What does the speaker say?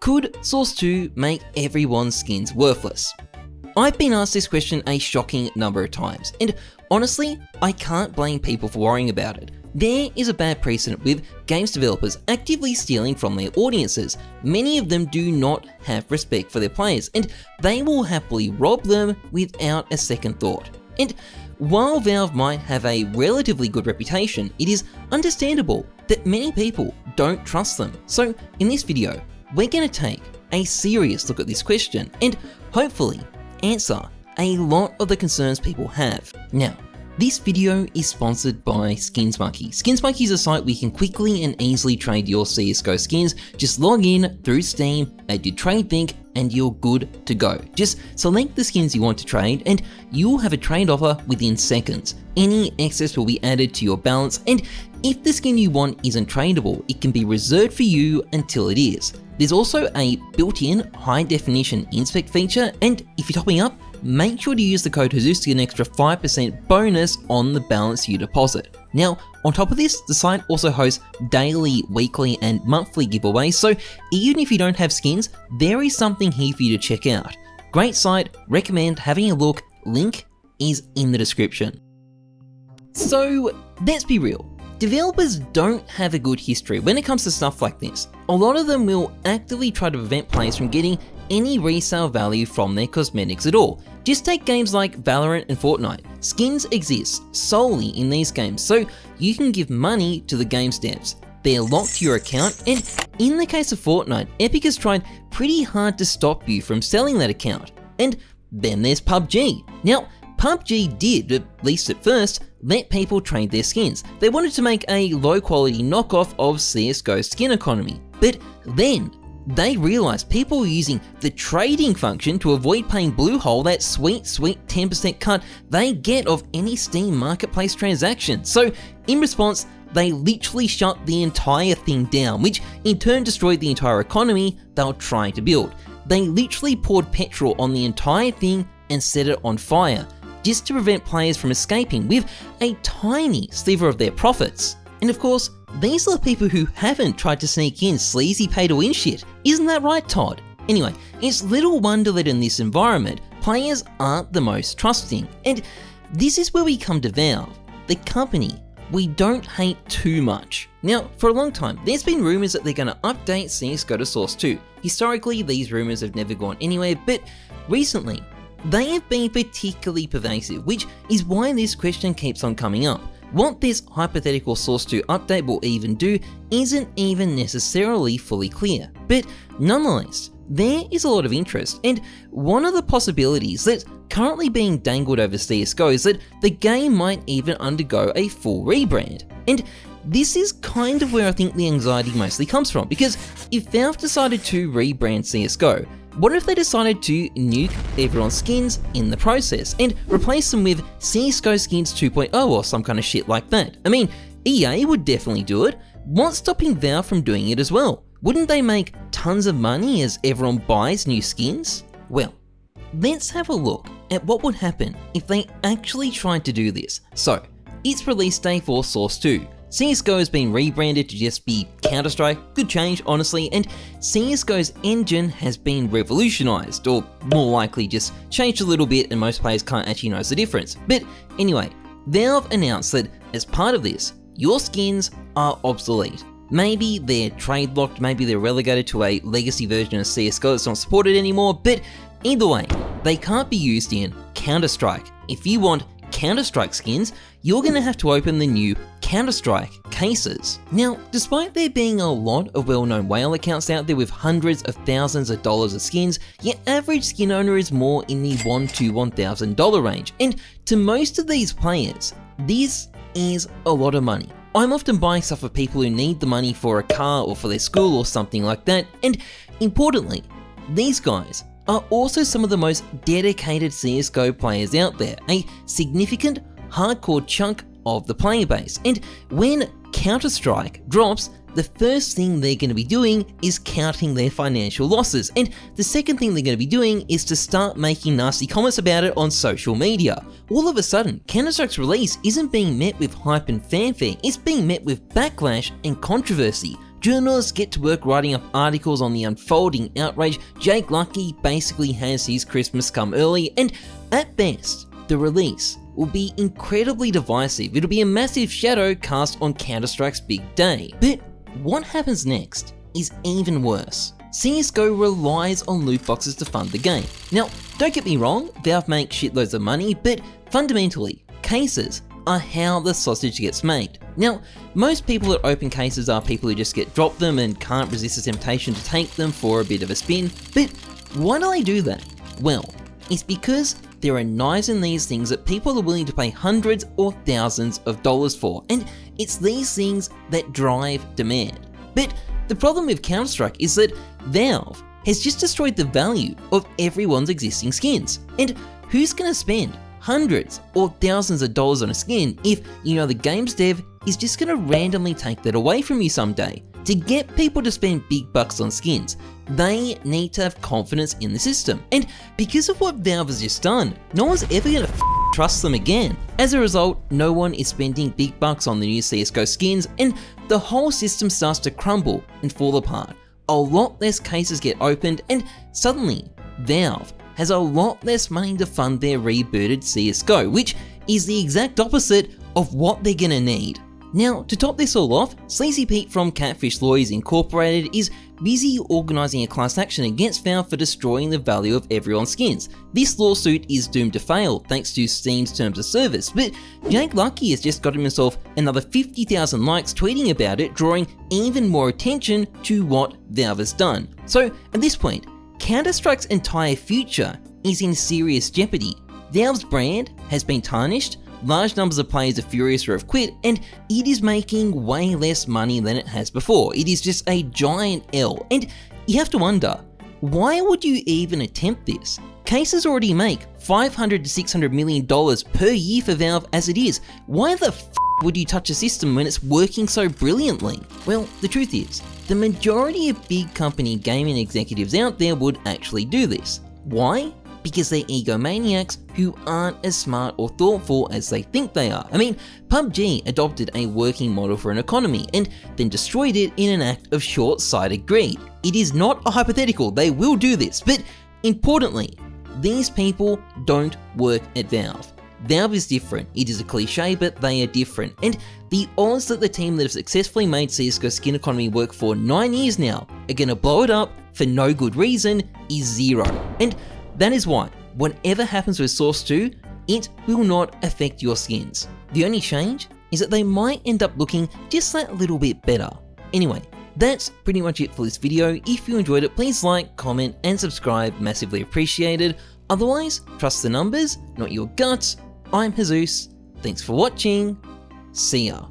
Could Source 2 make everyone's skins worthless? I've been asked this question a shocking number of times, and honestly, I can't blame people for worrying about it. There is a bad precedent with games developers actively stealing from their audiences. Many of them do not have respect for their players, and they will happily rob them without a second thought. And while Valve might have a relatively good reputation, it is understandable that many people don't trust them. So in this video, we're going to take a serious look at this question and hopefully answer a lot of the concerns people have. Now, this video is sponsored by SkinsMonkey. SkinsMonkey is a site where you can quickly and easily trade your CSGO skins. Just log in through Steam, add your trade link, and you're good to go. Just select the skins you want to trade and you'll have a trade offer within seconds. Any excess will be added to your balance, and if the skin you want isn't tradable, it can be reserved for you until it is. There's also a built-in high-definition inspect feature, and if you're topping up, make sure to use the code Heyzeus to get an extra 5% bonus on the balance you deposit. Now, on top of this, the site also hosts daily, weekly, and monthly giveaways, so even if you don't have skins, there is something here for you to check out. Great site, recommend having a look, link is in the description. So, let's be real. Developers don't have a good history when it comes to stuff like this. A lot of them will actively try to prevent players from getting any resale value from their cosmetics at all. Just take games like Valorant and Fortnite. Skins exist solely in these games, so you can give money to the game's devs. They're locked to your account, and in the case of Fortnite, Epic has tried pretty hard to stop you from selling that account. And then there's PUBG. Now, PUBG did, at least at first, let people trade their skins. They wanted to make a low quality knockoff of CSGO's skin economy. But then, they realized people were using the trading function to avoid paying Bluehole that sweet 10% cut they get of any Steam marketplace transaction. So, in response, they literally shut the entire thing down, which in turn destroyed the entire economy they were trying to build. They literally poured petrol on the entire thing and set it on fire, just to prevent players from escaping with a tiny sliver of their profits. And of course, these are the people who haven't tried to sneak in sleazy pay-to-win shit. Isn't that right, Todd? Anyway, it's little wonder that in this environment, players aren't the most trusting. And this is where we come to Valve, the company we don't hate too much. Now, for a long time, there's been rumors that they're going to update CSGO to Source 2. Historically, these rumors have never gone anywhere, but recently, they have been particularly pervasive, which is why this question keeps on coming up. What this hypothetical Source 2 update will even do isn't even necessarily fully clear, but nonetheless, there is a lot of interest, and one of the possibilities that's currently being dangled over CSGO is that the game might even undergo a full rebrand. And this is kind of where I think the anxiety mostly comes from, because if Valve decided to rebrand CSGO, what if they decided to nuke everyone's skins in the process and replace them with CSGO Skins 2.0 or some kind of shit like that? I mean, EA would definitely do it. What's stopping Valve from doing it as well? Wouldn't they make tons of money as everyone buys new skins? Well, let's have a look at what would happen if they actually tried to do this. So, it's release day for Source 2. CSGO has been rebranded to just be Counter-Strike, good change honestly, and CSGO's engine has been revolutionized, or more likely just changed a little bit and most players can't actually notice the difference. But anyway, Valve announced that as part of this, your skins are obsolete. Maybe they're trade locked, maybe they're relegated to a legacy version of CSGO that's not supported anymore, but either way, they can't be used in Counter-Strike. If you want Counter-Strike skins, you're going to have to open the new Counter-Strike cases. Now, despite there being a lot of well-known whale accounts out there with hundreds of thousands of dollars of skins, your average skin owner is more in the $1,000 to $1,000 range, and to most of these players, this is a lot of money. I'm often buying stuff for people who need the money for a car or for their school or something like that, and importantly, these guys are also some of the most dedicated CSGO players out there, a significant hardcore chunk of the player base. And when Counter-Strike drops, the first thing they're going to be doing is counting their financial losses, and the second thing they're going to be doing is to start making nasty comments about it on social media. All of a sudden, Counter-Strike's release isn't being met with hype and fanfare, it's being met with backlash and controversy. journalists get to work writing up articles on the unfolding outrage. Jake Lucky basically has his Christmas come early, and at best, the release will be incredibly divisive. It'll be a massive shadow cast on Counter-Strike's big day. But what happens next is even worse. CSGO relies on loot boxes to fund the game. Now, don't get me wrong, Valve make shitloads of money, but fundamentally, cases are how the sausage gets made. Now, most people that open cases are people who just get dropped them and can't resist the temptation to take them for a bit of a spin. But why do they do that? Well, it's because there are knives in these things that people are willing to pay hundreds or thousands of dollars for, and it's these things that drive demand. But the problem with Counter-Strike is that Valve has just destroyed the value of everyone's existing skins. And who's gonna spend hundreds or thousands of dollars on a skin if you know the game's dev is just gonna randomly take that away from you someday? To get people to spend big bucks on skins, they need to have confidence in the system. And because of what Valve has just done, no one's ever gonna trust them again. As a result, no one is spending big bucks on the new CSGO skins, and the whole system starts to crumble and fall apart. A lot less cases get opened, and suddenly, Valve has a lot less money to fund their rebooted CSGO, which is the exact opposite of what they're gonna need. Now, to top this all off, Sleazy Pete from Catfish Lawyers Incorporated is busy organising a class action against Valve for destroying the value of everyone's skins. This lawsuit is doomed to fail thanks to Steam's terms of service, but Jake Lucky has just gotten himself another 50,000 likes tweeting about it, drawing even more attention to what Valve has done. So, at this point, Counter-Strike's entire future is in serious jeopardy. Valve's brand has been tarnished, large numbers of players are furious or have quit, and it is making way less money than it has before. It is just a giant L, and you have to wonder, why would you even attempt this? Cases already make $500 to $600 million per year for Valve as it is. Why the would you touch a system when it's working so brilliantly? Well, the truth is, the majority of big company gaming executives out there would actually do this. Why? Because they're egomaniacs who aren't as smart or thoughtful as they think they are. I mean, PUBG adopted a working model for an economy and then destroyed it in an act of short-sighted greed. It is not a hypothetical, they will do this, but importantly, these people don't work at Valve. Valve is different. It is a cliche, but they are different. And the odds that the team that have successfully made CSGO skin economy work for 9 years now are gonna blow it up for no good reason is zero. And that is why, whatever happens with Source 2, it will not affect your skins. The only change is that they might end up looking just that little bit better. Anyway, that's pretty much it for this video. If you enjoyed it, please like, comment, and subscribe, massively appreciated. Otherwise, trust the numbers, not your guts. I'm Heyzeus. Thanks for watching. See ya.